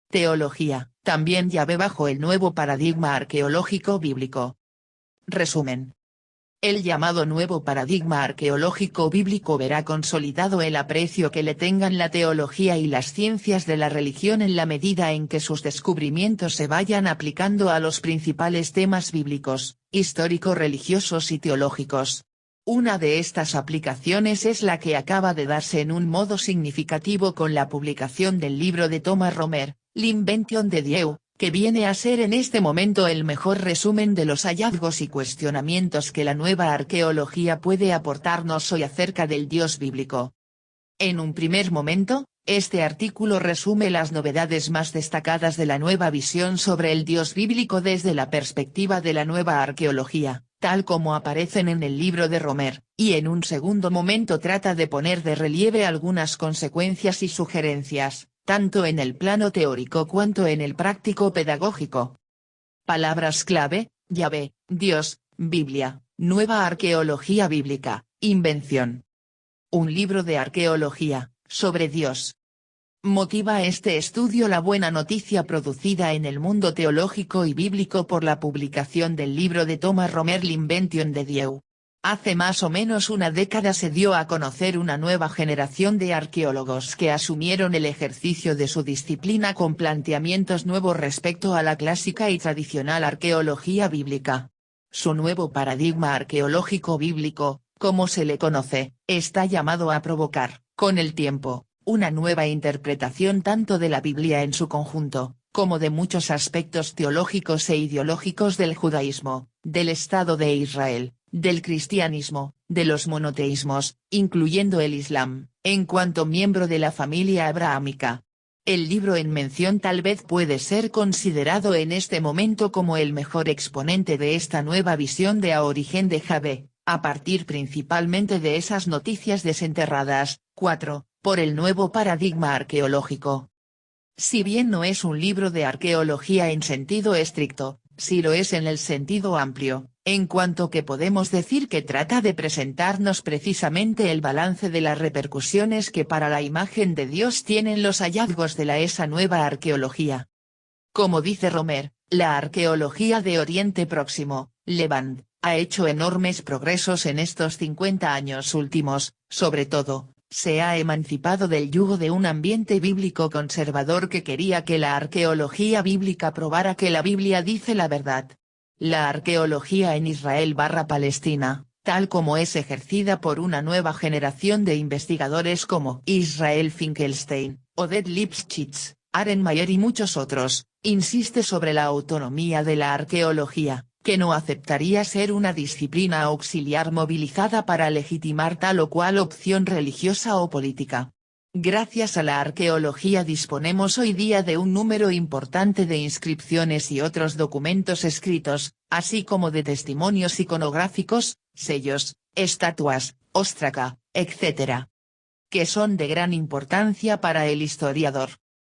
Teología, también Yahvé bajo el nuevo paradigma arqueológico bíblico. Resumen. El llamado nuevo paradigma arqueológico bíblico verá consolidado el aprecio que le tengan la teología y las ciencias de la religión en la medida en que sus descubrimientos se vayan aplicando a los principales temas bíblicos, histórico-religiosos y teológicos. Una de estas aplicaciones es la que acaba de darse en un modo significativo con la publicación del libro de Thomas Romer, L'Invention de Dieu, que viene a ser en este momento el mejor resumen de los hallazgos y cuestionamientos que la nueva arqueología puede aportarnos hoy acerca del Dios bíblico. En un primer momento, este artículo resume las novedades más destacadas de la nueva visión sobre el Dios bíblico desde la perspectiva de la nueva arqueología, tal como aparecen en el libro de Romer, y en un segundo momento trata de poner de relieve algunas consecuencias y sugerencias, tanto en el plano teórico cuanto en el práctico pedagógico. Palabras clave: Yahvé, Dios, Biblia, nueva arqueología bíblica, invención. Un libro de arqueología, sobre Dios. Motiva este estudio la buena noticia producida en el mundo teológico y bíblico por la publicación del libro de Thomas Romer L'Invention de Dieu. Hace más o menos una década se dio a conocer una nueva generación de arqueólogos que asumieron el ejercicio de su disciplina con planteamientos nuevos respecto a la clásica y tradicional arqueología bíblica. Su nuevo paradigma arqueológico bíblico, como se le conoce, está llamado a provocar, con el tiempo, una nueva interpretación tanto de la Biblia en su conjunto, como de muchos aspectos teológicos e ideológicos del judaísmo, del Estado de Israel, del cristianismo, de los monoteísmos, incluyendo el Islam, en cuanto miembro de la familia abrahámica. El libro en mención tal vez puede ser considerado en este momento como el mejor exponente de esta nueva visión de origen de Yahvé, a partir principalmente de esas noticias desenterradas. 4. Por el nuevo paradigma arqueológico. Si bien no es un libro de arqueología en sentido estricto, sí lo es en el sentido amplio, en cuanto que podemos decir que trata de presentarnos precisamente el balance de las repercusiones que para la imagen de Dios tienen los hallazgos de esa nueva arqueología. Como dice Romer, la arqueología de Oriente Próximo, Levant, ha hecho enormes progresos en estos 50 años últimos, sobre todo, se ha emancipado del yugo de un ambiente bíblico conservador que quería que la arqueología bíblica probara que la Biblia dice la verdad. La arqueología en Israel/Palestina, tal como es ejercida por una nueva generación de investigadores como Israel Finkelstein, Oded Lipschitz, Aren Mayer y muchos otros, insiste sobre la autonomía de la arqueología, que no aceptaría ser una disciplina auxiliar movilizada para legitimar tal o cual opción religiosa o política. Gracias a la arqueología disponemos hoy día de un número importante de inscripciones y otros documentos escritos, así como de testimonios iconográficos, sellos, estatuas, ostraca, etc., que son de gran importancia para el historiador.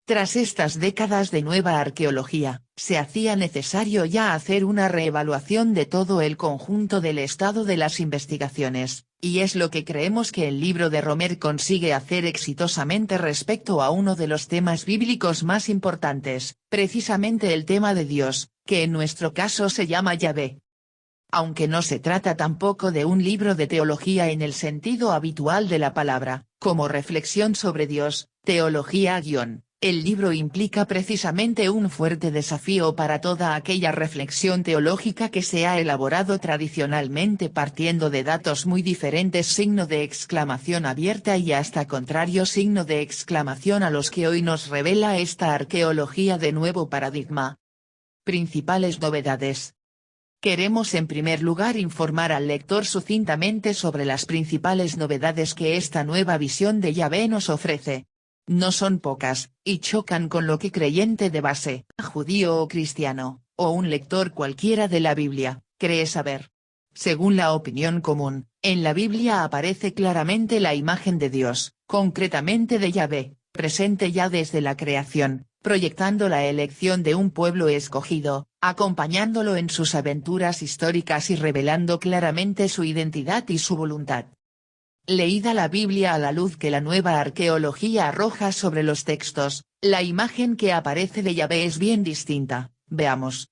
Tras estas décadas de nueva arqueología, se hacía necesario ya hacer una reevaluación de todo el conjunto del estado de las investigaciones, y es lo que creemos que el libro de Romer consigue hacer exitosamente respecto a uno de los temas bíblicos más importantes, precisamente el tema de Dios, que en nuestro caso se llama Yahvé. Aunque no se trata tampoco de un libro de teología en el sentido habitual de la palabra, como reflexión sobre Dios, teología el libro implica precisamente un fuerte desafío para toda aquella reflexión teológica que se ha elaborado tradicionalmente partiendo de datos muy diferentes signo de exclamación abierta y hasta contrario signo de exclamación a los que hoy nos revela esta arqueología de nuevo paradigma. Principales novedades. Queremos en primer lugar informar al lector sucintamente sobre las principales novedades que esta nueva visión de Yahvé nos ofrece. No son pocas, y chocan con lo que creyente de base, judío o cristiano, o un lector cualquiera de la Biblia, cree saber. Según la opinión común, en la Biblia aparece claramente la imagen de Dios, concretamente de Yahvé, presente ya desde la creación, proyectando la elección de un pueblo escogido, acompañándolo en sus aventuras históricas y revelando claramente su identidad y su voluntad. Leída la Biblia a la luz que la nueva arqueología arroja sobre los textos, la imagen que aparece de Yahvé es bien distinta, veamos.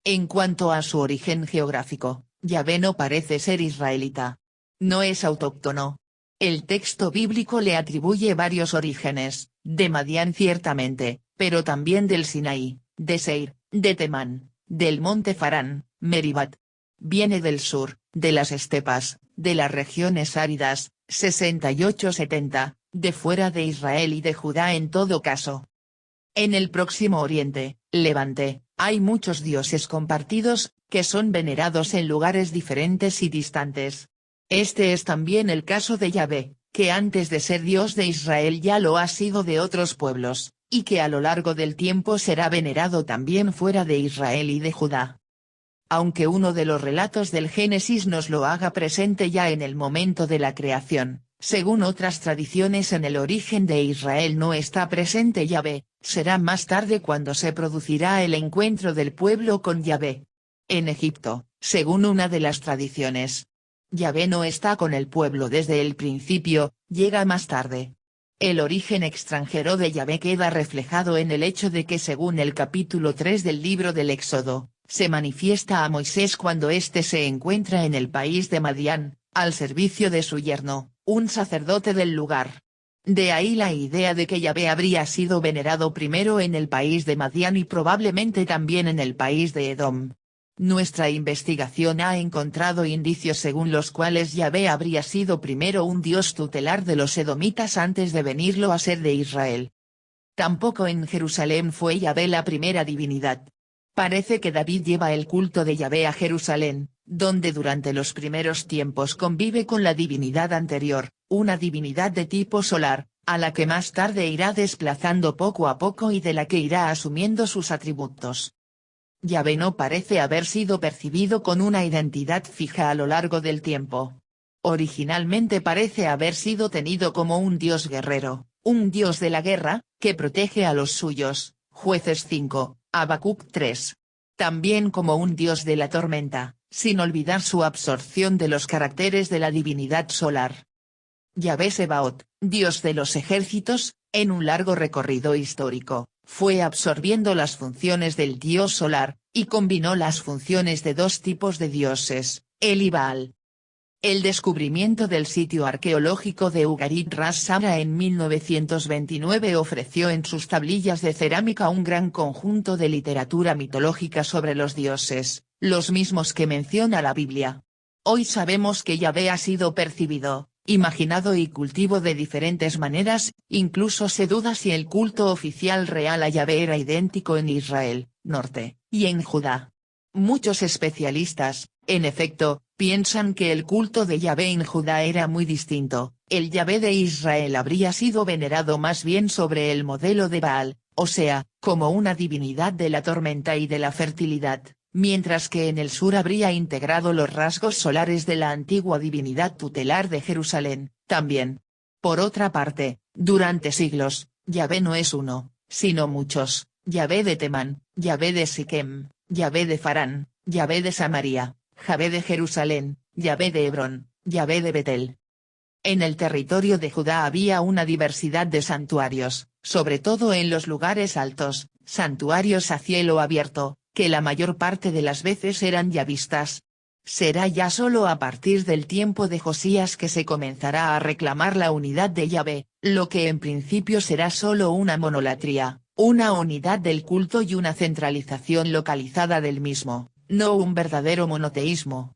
En cuanto a su origen geográfico, Yahvé no parece ser israelita. No es autóctono. El texto bíblico le atribuye varios orígenes, de Madián ciertamente, pero también del Sinaí, de Seir, de Temán, del monte Farán, Meribat. Viene del sur, de las estepas, de las regiones áridas, 68-70, de fuera de Israel y de Judá en todo caso. En el Próximo Oriente, Levante, hay muchos dioses compartidos, que son venerados en lugares diferentes y distantes. Este es también el caso de Yahvé, que antes de ser Dios de Israel ya lo ha sido de otros pueblos, y que a lo largo del tiempo será venerado también fuera de Israel y de Judá. Aunque uno de los relatos del Génesis nos lo haga presente ya en el momento de la creación, según otras tradiciones en el origen de Israel no está presente Yahvé, será más tarde cuando se producirá el encuentro del pueblo con Yahvé. En Egipto, según una de las tradiciones, Yahvé no está con el pueblo desde el principio, llega más tarde. El origen extranjero de Yahvé queda reflejado en el hecho de que según el capítulo 3 del libro del Éxodo, se manifiesta a Moisés cuando éste se encuentra en el país de Madián, al servicio de su yerno, un sacerdote del lugar. De ahí la idea de que Yahvé habría sido venerado primero en el país de Madián y probablemente también en el país de Edom. Nuestra investigación ha encontrado indicios según los cuales Yahvé habría sido primero un dios tutelar de los edomitas antes de venirlo a ser de Israel. Tampoco en Jerusalén fue Yahvé la primera divinidad. Parece que David lleva el culto de Yahvé a Jerusalén, donde durante los primeros tiempos convive con la divinidad anterior, una divinidad de tipo solar, a la que más tarde irá desplazando poco a poco y de la que irá asumiendo sus atributos. Yahvé no parece haber sido percibido con una identidad fija a lo largo del tiempo. Originalmente parece haber sido tenido como un dios guerrero, un dios de la guerra, que protege a los suyos, Jueces 5, Habacuc 3. También como un dios de la tormenta, sin olvidar su absorción de los caracteres de la divinidad solar. Yahvé Sebaot, dios de los ejércitos, en un largo recorrido histórico, fue absorbiendo las funciones del dios solar, y combinó las funciones de dos tipos de dioses, El y Baal. El descubrimiento del sitio arqueológico de Ugarit Ras Sabra en 1929 ofreció en sus tablillas de cerámica un gran conjunto de literatura mitológica sobre los dioses, los mismos que menciona la Biblia. Hoy sabemos que Yahvé ha sido percibido, imaginado y cultivo de diferentes maneras, incluso se duda si el culto oficial real a Yahvé era idéntico en Israel, norte, y en Judá. Muchos especialistas, en efecto, piensan que el culto de Yahvé en Judá era muy distinto, el Yahvé de Israel habría sido venerado más bien sobre el modelo de Baal, o sea, como una divinidad de la tormenta y de la fertilidad, mientras que en el sur habría integrado los rasgos solares de la antigua divinidad tutelar de Jerusalén, también. Por otra parte, durante siglos, Yahvé no es uno, sino muchos, Yahvé de Temán, Yahvé de Siquem, Yahvé de Farán, Yahvé de Samaria, Yahvé de Jerusalén, Yahvé de Hebrón, Yahvé de Betel. En el territorio de Judá había una diversidad de santuarios, sobre todo en los lugares altos, santuarios a cielo abierto, que la mayor parte de las veces eran yavistas. Será ya solo a partir del tiempo de Josías que se comenzará a reclamar la unidad de Yahvé, lo que en principio será solo una monolatría, una unidad del culto y una centralización localizada del mismo, no un verdadero monoteísmo.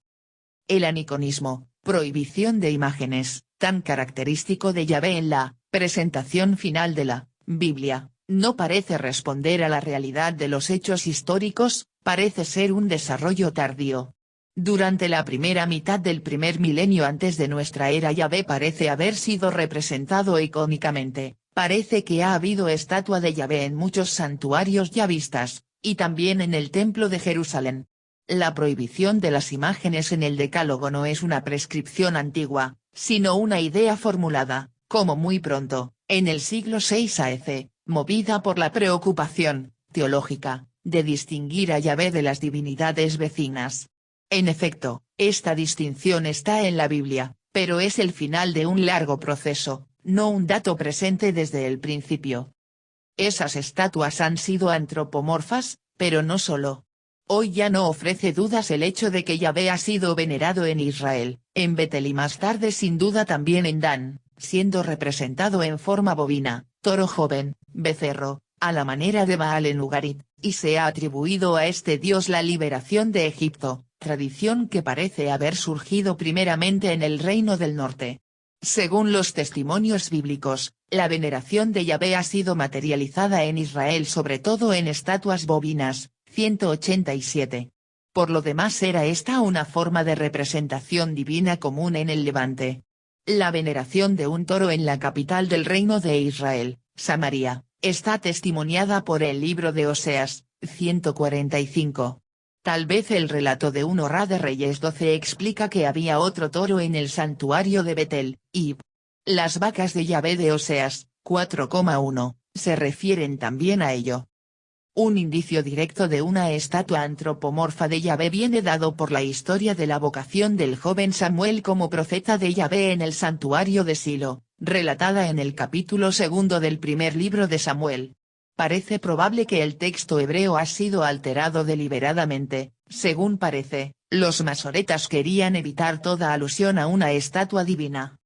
El aniconismo, prohibición de imágenes, tan característico de Yahvé en la presentación final de la Biblia, no parece responder a la realidad de los hechos históricos, parece ser un desarrollo tardío. Durante la primera mitad del primer milenio antes de nuestra era Yahvé parece haber sido representado icónicamente, parece que ha habido estatua de Yahvé en muchos santuarios yavistas, y también en el templo de Jerusalén. La prohibición de las imágenes en el Decálogo no es una prescripción antigua, sino una idea formulada, como muy pronto, en el siglo VI a.C., movida por la preocupación teológica de distinguir a Yahvé de las divinidades vecinas. En efecto, esta distinción está en la Biblia, pero es el final de un largo proceso, no un dato presente desde el principio. Esas estatuas han sido antropomorfas, pero no solo. Hoy ya no ofrece dudas el hecho de que Yahvé ha sido venerado en Israel, en Betel y más tarde sin duda también en Dan, siendo representado en forma bovina, toro joven, becerro, a la manera de Baal en Ugarit, y se ha atribuido a este dios la liberación de Egipto, tradición que parece haber surgido primeramente en el Reino del Norte. Según los testimonios bíblicos, la veneración de Yahvé ha sido materializada en Israel sobre todo en estatuas bovinas, 187. Por lo demás era esta una forma de representación divina común en el Levante. La veneración de un toro en la capital del Reino de Israel, Samaria, está testimoniada por el libro de Oseas, 145. Tal vez el relato de un Horá de Reyes 12 explica que había otro toro en el santuario de Betel, y las vacas de Yahvé de Oseas, 4,1, se refieren también a ello. Un indicio directo de una estatua antropomorfa de Yahvé viene dado por la historia de la vocación del joven Samuel como profeta de Yahvé en el santuario de Silo, relatada en el capítulo 2 del primer libro de Samuel. Parece probable que el texto hebreo ha sido alterado deliberadamente, según parece, los masoretas querían evitar toda alusión a una estatua divina.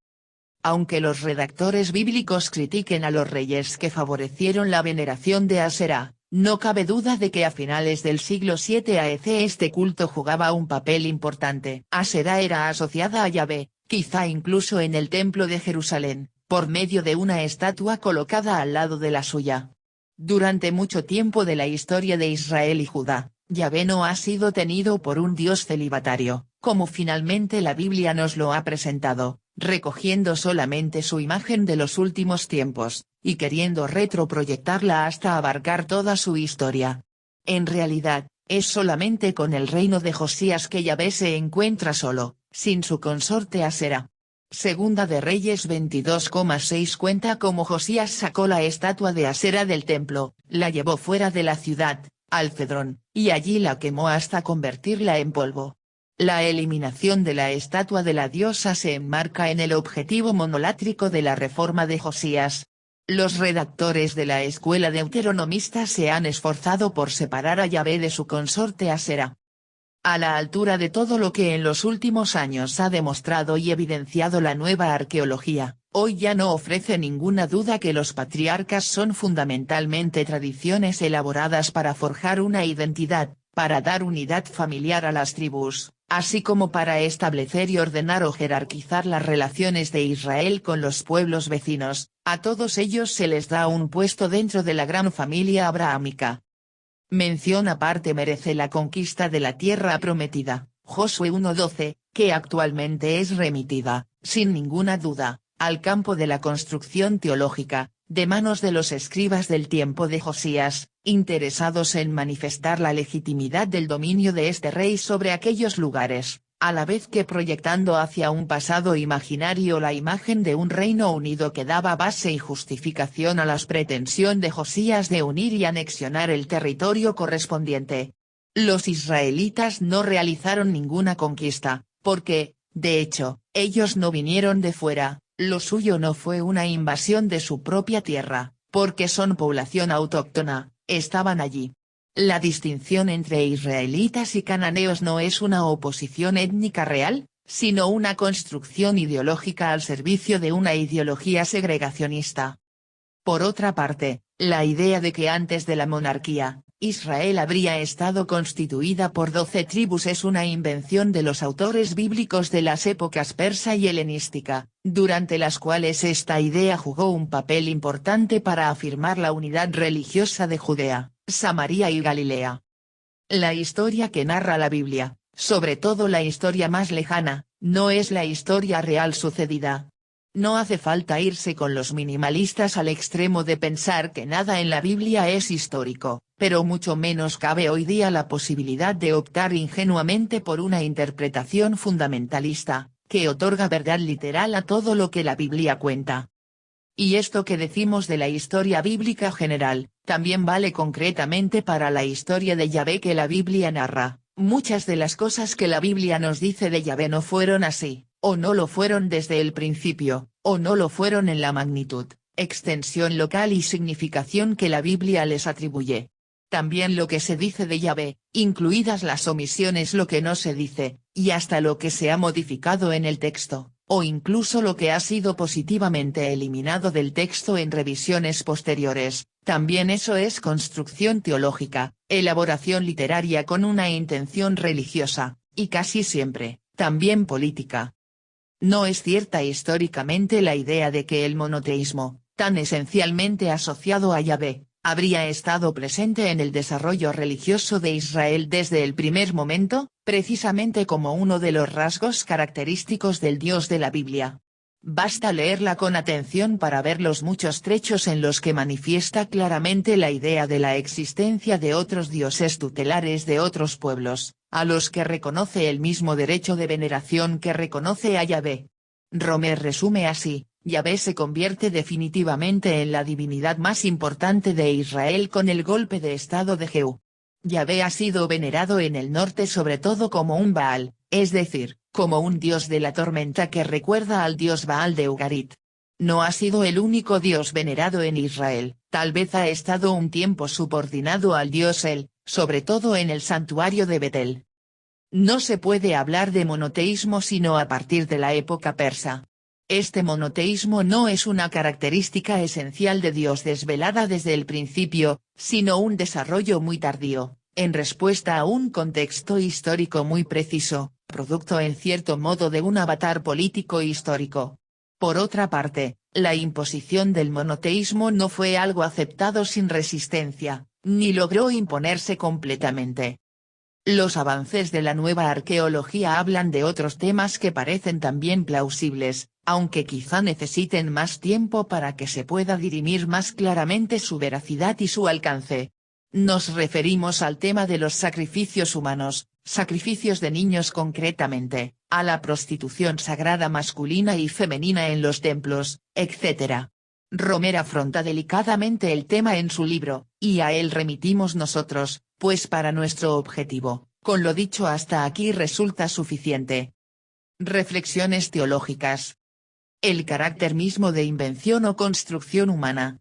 Aunque los redactores bíblicos critiquen a los reyes que favorecieron la veneración de Aserá, no cabe duda de que a finales del siglo VII AEC este culto jugaba un papel importante. Aserá era asociada a Yahvé, quizá incluso en el templo de Jerusalén, por medio de una estatua colocada al lado de la suya. Durante mucho tiempo de la historia de Israel y Judá, Yahvé no ha sido tenido por un dios celibatario, como finalmente la Biblia nos lo ha presentado, recogiendo solamente su imagen de los últimos tiempos, y queriendo retroproyectarla hasta abarcar toda su historia. En realidad, es solamente con el reino de Josías que Yahvé se encuentra solo, sin su consorte Aserá. Segunda de Reyes 22,6 cuenta cómo Josías sacó la estatua de Aserá del templo, la llevó fuera de la ciudad, al Cedrón, y allí la quemó hasta convertirla en polvo. La eliminación de la estatua de la diosa se enmarca en el objetivo monolátrico de la reforma de Josías. Los redactores de la escuela deuteronomista se han esforzado por separar a Yahvé de su consorte Aserá. A la altura de todo lo que en los últimos años ha demostrado y evidenciado la nueva arqueología, hoy ya no ofrece ninguna duda que los patriarcas son fundamentalmente tradiciones elaboradas para forjar una identidad, para dar unidad familiar a las tribus, así como para establecer y ordenar o jerarquizar las relaciones de Israel con los pueblos vecinos. A todos ellos se les da un puesto dentro de la gran familia abrahámica. Mención aparte merece la conquista de la tierra prometida, Josué 1:12, que actualmente es remitida, sin ninguna duda, al campo de la construcción teológica, de manos de los escribas del tiempo de Josías, interesados en manifestar la legitimidad del dominio de este rey sobre aquellos lugares, a la vez que proyectando hacia un pasado imaginario la imagen de un reino unido que daba base y justificación a la pretensión de Josías de unir y anexionar el territorio correspondiente. Los israelitas no realizaron ninguna conquista, porque, de hecho, ellos no vinieron de fuera, lo suyo no fue una invasión de su propia tierra, porque son población autóctona, estaban allí. La distinción entre israelitas y cananeos no es una oposición étnica real, sino una construcción ideológica al servicio de una ideología segregacionista. Por otra parte, la idea de que antes de la monarquía, Israel habría estado constituida por 12 tribus es una invención de los autores bíblicos de las épocas persa y helenística, durante las cuales esta idea jugó un papel importante para afirmar la unidad religiosa de Judea, Samaria y Galilea. La historia que narra la Biblia, sobre todo la historia más lejana, no es la historia real sucedida. No hace falta irse con los minimalistas al extremo de pensar que nada en la Biblia es histórico, pero mucho menos cabe hoy día la posibilidad de optar ingenuamente por una interpretación fundamentalista, que otorga verdad literal a todo lo que la Biblia cuenta. Y esto que decimos de la historia bíblica general, también vale concretamente para la historia de Yahvé que la Biblia narra. Muchas de las cosas que la Biblia nos dice de Yahvé no fueron así, o no lo fueron desde el principio, o no lo fueron en la magnitud, extensión local y significación que la Biblia les atribuye. También lo que se dice de Yahvé, incluidas las omisiones, lo que no se dice, y hasta lo que se ha modificado en el texto, o incluso lo que ha sido positivamente eliminado del texto en revisiones posteriores, también eso es construcción teológica, elaboración literaria con una intención religiosa, y casi siempre, también política. No es cierta históricamente la idea de que el monoteísmo, tan esencialmente asociado a Yahvé, habría estado presente en el desarrollo religioso de Israel desde el primer momento, precisamente como uno de los rasgos característicos del Dios de la Biblia. Basta leerla con atención para ver los muchos trechos en los que manifiesta claramente la idea de la existencia de otros dioses tutelares de otros pueblos, a los que reconoce el mismo derecho de veneración que reconoce a Yahvé. Romer resume así: Yahvé se convierte definitivamente en la divinidad más importante de Israel con el golpe de estado de Jehú. Yahvé ha sido venerado en el norte sobre todo como un Baal, es decir, como un dios de la tormenta que recuerda al dios Baal de Ugarit. No ha sido el único dios venerado en Israel, tal vez ha estado un tiempo subordinado al dios El, sobre todo en el santuario de Betel. No se puede hablar de monoteísmo sino a partir de la época persa. Este monoteísmo no es una característica esencial de Dios desvelada desde el principio, sino un desarrollo muy tardío, en respuesta a un contexto histórico muy preciso, producto en cierto modo de un avatar político histórico. Por otra parte, la imposición del monoteísmo no fue algo aceptado sin resistencia, ni logró imponerse completamente. Los avances de la nueva arqueología hablan de otros temas que parecen también plausibles, aunque quizá necesiten más tiempo para que se pueda dirimir más claramente su veracidad y su alcance. Nos referimos al tema de los sacrificios humanos, sacrificios de niños concretamente, a la prostitución sagrada masculina y femenina en los templos, etc. Romer afronta delicadamente el tema en su libro, y a él remitimos nosotros, pues para nuestro objetivo, con lo dicho hasta aquí resulta suficiente. Reflexiones teológicas. El carácter mismo de invención o construcción humana.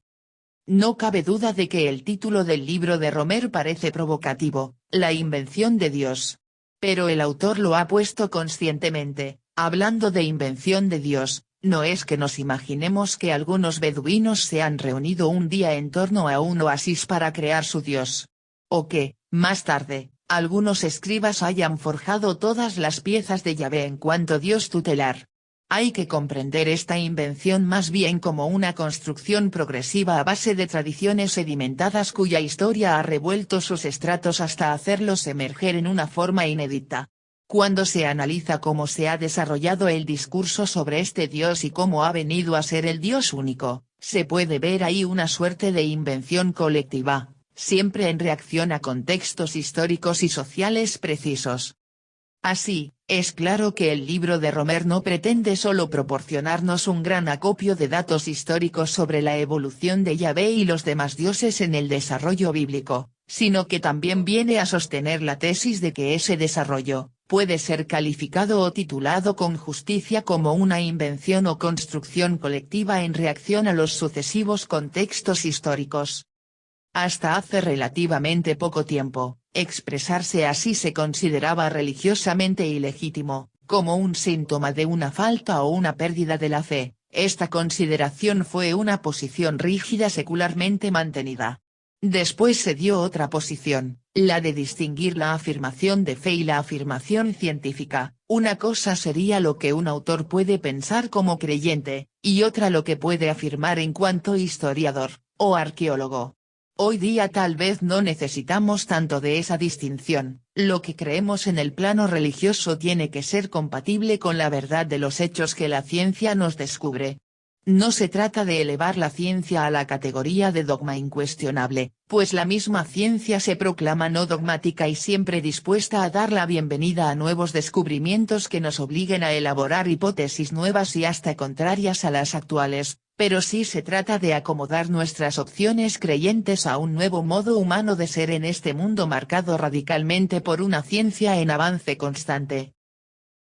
No cabe duda de que el título del libro de Romer parece provocativo, La invención de Dios. Pero el autor lo ha puesto conscientemente, hablando de invención de Dios. No es que nos imaginemos que algunos beduinos se han reunido un día en torno a un oasis para crear su Dios. O que, más tarde, algunos escribas hayan forjado todas las piezas de Yahvé en cuanto Dios tutelar. Hay que comprender esta invención más bien como una construcción progresiva a base de tradiciones sedimentadas cuya historia ha revuelto sus estratos hasta hacerlos emerger en una forma inédita. Cuando se analiza cómo se ha desarrollado el discurso sobre este Dios y cómo ha venido a ser el Dios único, se puede ver ahí una suerte de invención colectiva, siempre en reacción a contextos históricos y sociales precisos. Así, es claro que el libro de Romer no pretende solo proporcionarnos un gran acopio de datos históricos sobre la evolución de Yahvé y los demás dioses en el desarrollo bíblico, sino que también viene a sostener la tesis de que ese desarrollo puede ser calificado o titulado con justicia como una invención o construcción colectiva en reacción a los sucesivos contextos históricos. Hasta hace relativamente poco tiempo, expresarse así se consideraba religiosamente ilegítimo, como un síntoma de una falta o una pérdida de la fe. Esta consideración fue una posición rígida secularmente mantenida. Después se dio otra posición, la de distinguir la afirmación de fe y la afirmación científica. Una cosa sería lo que un autor puede pensar como creyente, y otra lo que puede afirmar en cuanto historiador, o arqueólogo. Hoy día tal vez no necesitamos tanto de esa distinción, lo que creemos en el plano religioso tiene que ser compatible con la verdad de los hechos que la ciencia nos descubre. No se trata de elevar la ciencia a la categoría de dogma incuestionable, pues la misma ciencia se proclama no dogmática y siempre dispuesta a dar la bienvenida a nuevos descubrimientos que nos obliguen a elaborar hipótesis nuevas y hasta contrarias a las actuales, pero sí se trata de acomodar nuestras opciones creyentes a un nuevo modo humano de ser en este mundo marcado radicalmente por una ciencia en avance constante.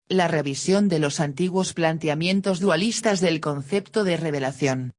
La revisión de los antiguos planteamientos dualistas del concepto de revelación.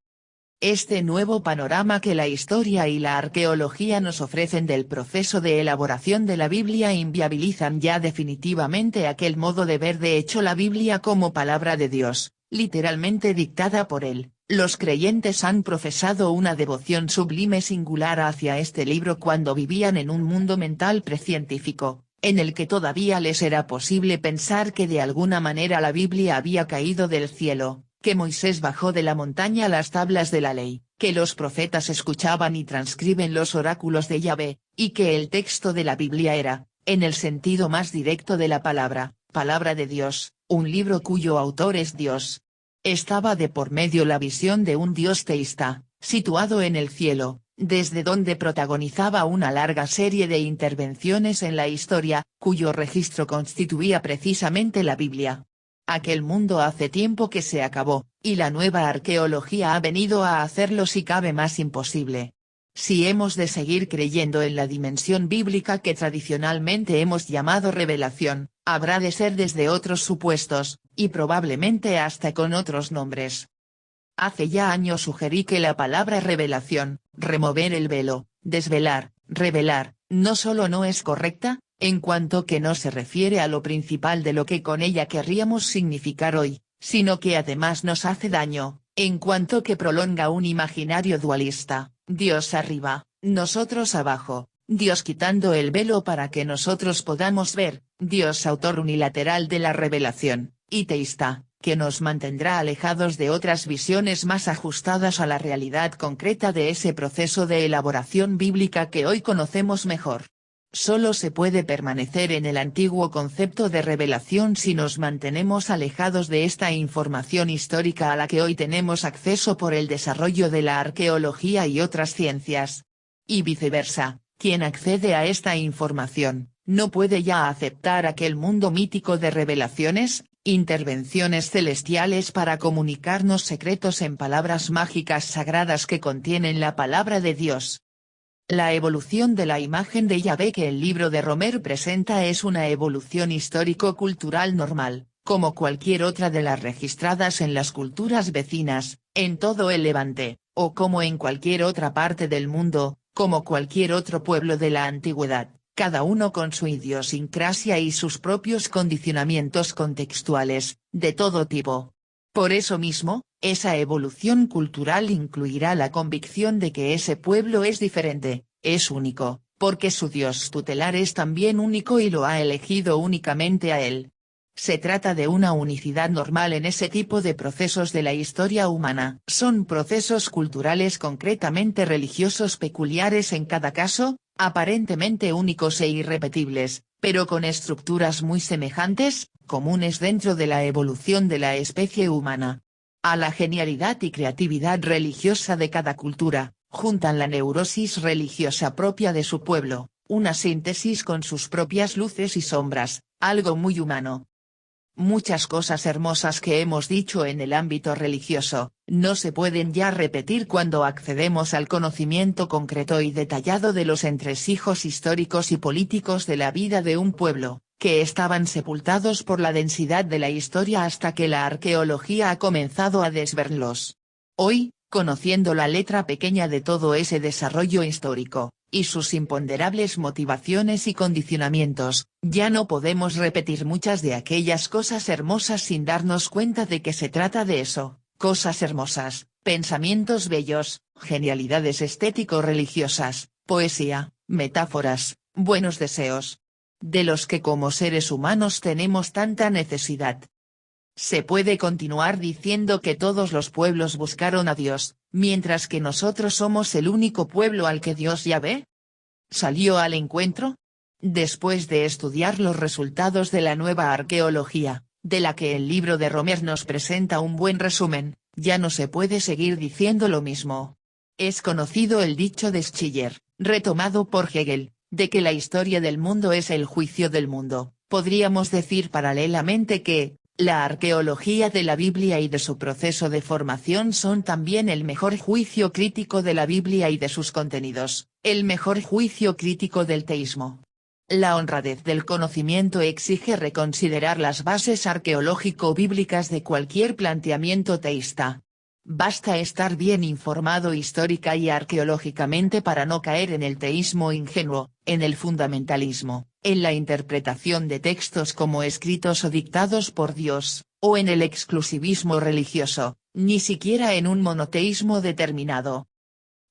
Este nuevo panorama que la historia y la arqueología nos ofrecen del proceso de elaboración de la Biblia inviabilizan ya definitivamente aquel modo de ver de hecho la Biblia como palabra de Dios, literalmente dictada por él. Los creyentes han profesado una devoción sublime singular hacia este libro cuando vivían en un mundo mental precientífico, en el que todavía les era posible pensar que de alguna manera la Biblia había caído del cielo, que Moisés bajó de la montaña las tablas de la ley, que los profetas escuchaban y transcriben los oráculos de Yahvé, y que el texto de la Biblia era, en el sentido más directo de la palabra, palabra de Dios, un libro cuyo autor es Dios. Estaba de por medio la visión de un Dios teísta, situado en el cielo, desde donde protagonizaba una larga serie de intervenciones en la historia, cuyo registro constituía precisamente la Biblia. Aquel mundo hace tiempo que se acabó, y la nueva arqueología ha venido a hacerlo si cabe más imposible. Si hemos de seguir creyendo en la dimensión bíblica que tradicionalmente hemos llamado revelación, habrá de ser desde otros supuestos, y probablemente hasta con otros nombres. Hace ya años sugerí que la palabra revelación, remover el velo, desvelar, revelar, no solo no es correcta, en cuanto que no se refiere a lo principal de lo que con ella querríamos significar hoy, sino que además nos hace daño, en cuanto que prolonga un imaginario dualista, Dios arriba, nosotros abajo, Dios quitando el velo para que nosotros podamos ver, Dios autor unilateral de la revelación, y teísta, que nos mantendrá alejados de otras visiones más ajustadas a la realidad concreta de ese proceso de elaboración bíblica que hoy conocemos mejor. Solo se puede permanecer en el antiguo concepto de revelación si nos mantenemos alejados de esta información histórica a la que hoy tenemos acceso por el desarrollo de la arqueología y otras ciencias. Y viceversa, quien accede a esta información, no puede ya aceptar aquel mundo mítico de revelaciones, intervenciones celestiales para comunicarnos secretos en palabras mágicas sagradas que contienen la palabra de Dios. La evolución de la imagen de Yahvé que el libro de Romer presenta es una evolución histórico-cultural normal, como cualquier otra de las registradas en las culturas vecinas, en todo el Levante, o como en cualquier otra parte del mundo, como cualquier otro pueblo de la antigüedad, cada uno con su idiosincrasia y sus propios condicionamientos contextuales, de todo tipo. Por eso mismo, esa evolución cultural incluirá la convicción de que ese pueblo es diferente, es único, porque su Dios tutelar es también único y lo ha elegido únicamente a él. Se trata de una unicidad normal en ese tipo de procesos de la historia humana. Son procesos culturales concretamente religiosos peculiares en cada caso, aparentemente únicos e irrepetibles, pero con estructuras muy semejantes, comunes dentro de la evolución de la especie humana. A la genialidad y creatividad religiosa de cada cultura, juntan la neurosis religiosa propia de su pueblo, una síntesis con sus propias luces y sombras, algo muy humano. Muchas cosas hermosas que hemos dicho en el ámbito religioso, no se pueden ya repetir cuando accedemos al conocimiento concreto y detallado de los entresijos históricos y políticos de la vida de un pueblo, que estaban sepultados por la densidad de la historia hasta que la arqueología ha comenzado a desverlos. Hoy, conociendo la letra pequeña de todo ese desarrollo histórico, y sus imponderables motivaciones y condicionamientos, ya no podemos repetir muchas de aquellas cosas hermosas sin darnos cuenta de que se trata de eso, cosas hermosas, pensamientos bellos, genialidades estético-religiosas, poesía, metáforas, buenos deseos, de los que como seres humanos tenemos tanta necesidad. Se puede continuar diciendo que todos los pueblos buscaron a Dios, mientras que nosotros somos el único pueblo al que Dios ya ve. ¿Salió al encuentro? Después de estudiar los resultados de la nueva arqueología, de la que el libro de Romer nos presenta un buen resumen, ya no se puede seguir diciendo lo mismo. Es conocido el dicho de Schiller, retomado por Hegel, de que la historia del mundo es el juicio del mundo. Podríamos decir paralelamente que, la arqueología de la Biblia y de su proceso de formación son también el mejor juicio crítico de la Biblia y de sus contenidos, el mejor juicio crítico del teísmo. La honradez del conocimiento exige reconsiderar las bases arqueológico-bíblicas de cualquier planteamiento teísta. Basta estar bien informado histórica y arqueológicamente para no caer en el teísmo ingenuo, en el fundamentalismo, en la interpretación de textos como escritos o dictados por Dios, o en el exclusivismo religioso, ni siquiera en un monoteísmo determinado.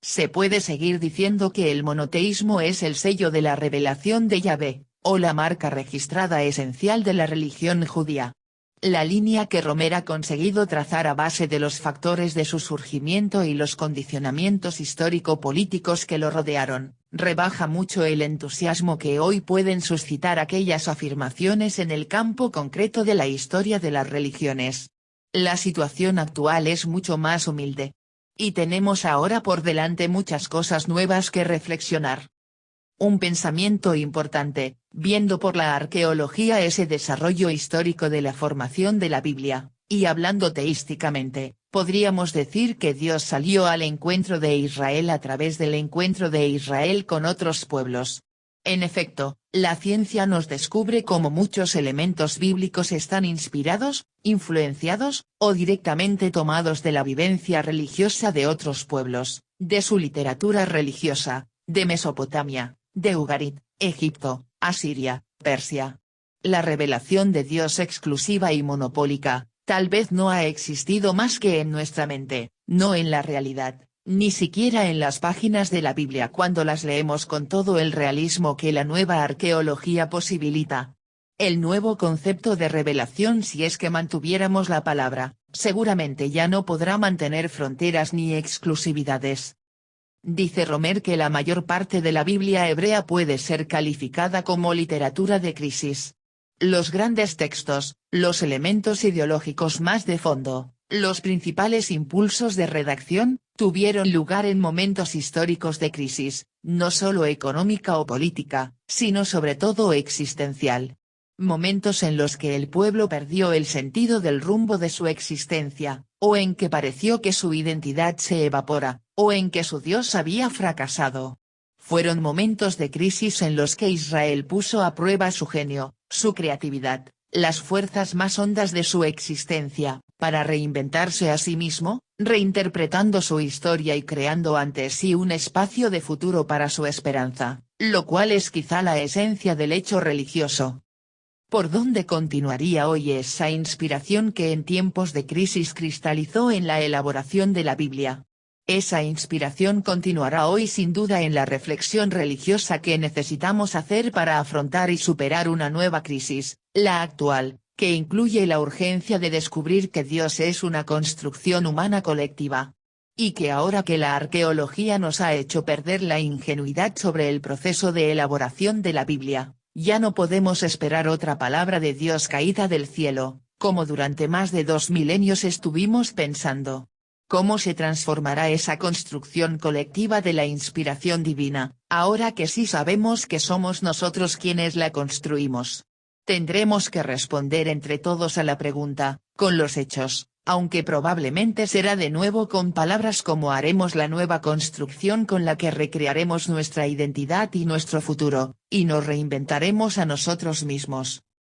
Se puede seguir diciendo que el monoteísmo es el sello de la revelación de Yahvé, o la marca registrada esencial de la religión judía. La línea que Romer ha conseguido trazar a base de los factores de su surgimiento y los condicionamientos histórico-políticos que lo rodearon, rebaja mucho el entusiasmo que hoy pueden suscitar aquellas afirmaciones en el campo concreto de la historia de las religiones. La situación actual es mucho más humilde. Y tenemos ahora por delante muchas cosas nuevas que reflexionar. Un pensamiento importante, viendo por la arqueología ese desarrollo histórico de la formación de la Biblia, y hablando teísticamente, podríamos decir que Dios salió al encuentro de Israel a través del encuentro de Israel con otros pueblos. En efecto, la ciencia nos descubre cómo muchos elementos bíblicos están inspirados, influenciados, o directamente tomados de la vivencia religiosa de otros pueblos, de su literatura religiosa, de Mesopotamia, de Ugarit, Egipto, Asiria, Persia. La revelación de Dios exclusiva y monopólica, tal vez no ha existido más que en nuestra mente, no en la realidad, ni siquiera en las páginas de la Biblia cuando las leemos con todo el realismo que la nueva arqueología posibilita. El nuevo concepto de revelación, si es que mantuviéramos la palabra, seguramente ya no podrá mantener fronteras ni exclusividades. Dice Romer que la mayor parte de la Biblia hebrea puede ser calificada como literatura de crisis. Los grandes textos, los elementos ideológicos más de fondo, los principales impulsos de redacción, tuvieron lugar en momentos históricos de crisis, no solo económica o política, sino sobre todo existencial. Momentos en los que el pueblo perdió el sentido del rumbo de su existencia, o en que pareció que su identidad se evapora, o en que su Dios había fracasado. Fueron momentos de crisis en los que Israel puso a prueba su genio, su creatividad, las fuerzas más hondas de su existencia, para reinventarse a sí mismo, reinterpretando su historia y creando ante sí un espacio de futuro para su esperanza, lo cual es quizá la esencia del hecho religioso. ¿Por dónde continuaría hoy esa inspiración que en tiempos de crisis cristalizó en la elaboración de la Biblia? Esa inspiración continuará hoy sin duda en la reflexión religiosa que necesitamos hacer para afrontar y superar una nueva crisis, la actual, que incluye la urgencia de descubrir que Dios es una construcción humana colectiva. Y que ahora que la arqueología nos ha hecho perder la ingenuidad sobre el proceso de elaboración de la Biblia, ya no podemos esperar otra palabra de Dios caída del cielo, como durante más de 2 milenios estuvimos pensando. ¿Cómo se transformará esa construcción colectiva de la inspiración divina, ahora que sí sabemos que somos nosotros quienes la construimos? Tendremos que responder entre todos a la pregunta, con los hechos, aunque probablemente será de nuevo con palabras como haremos la nueva construcción con la que recrearemos nuestra identidad y nuestro futuro, y nos reinventaremos a nosotros mismos.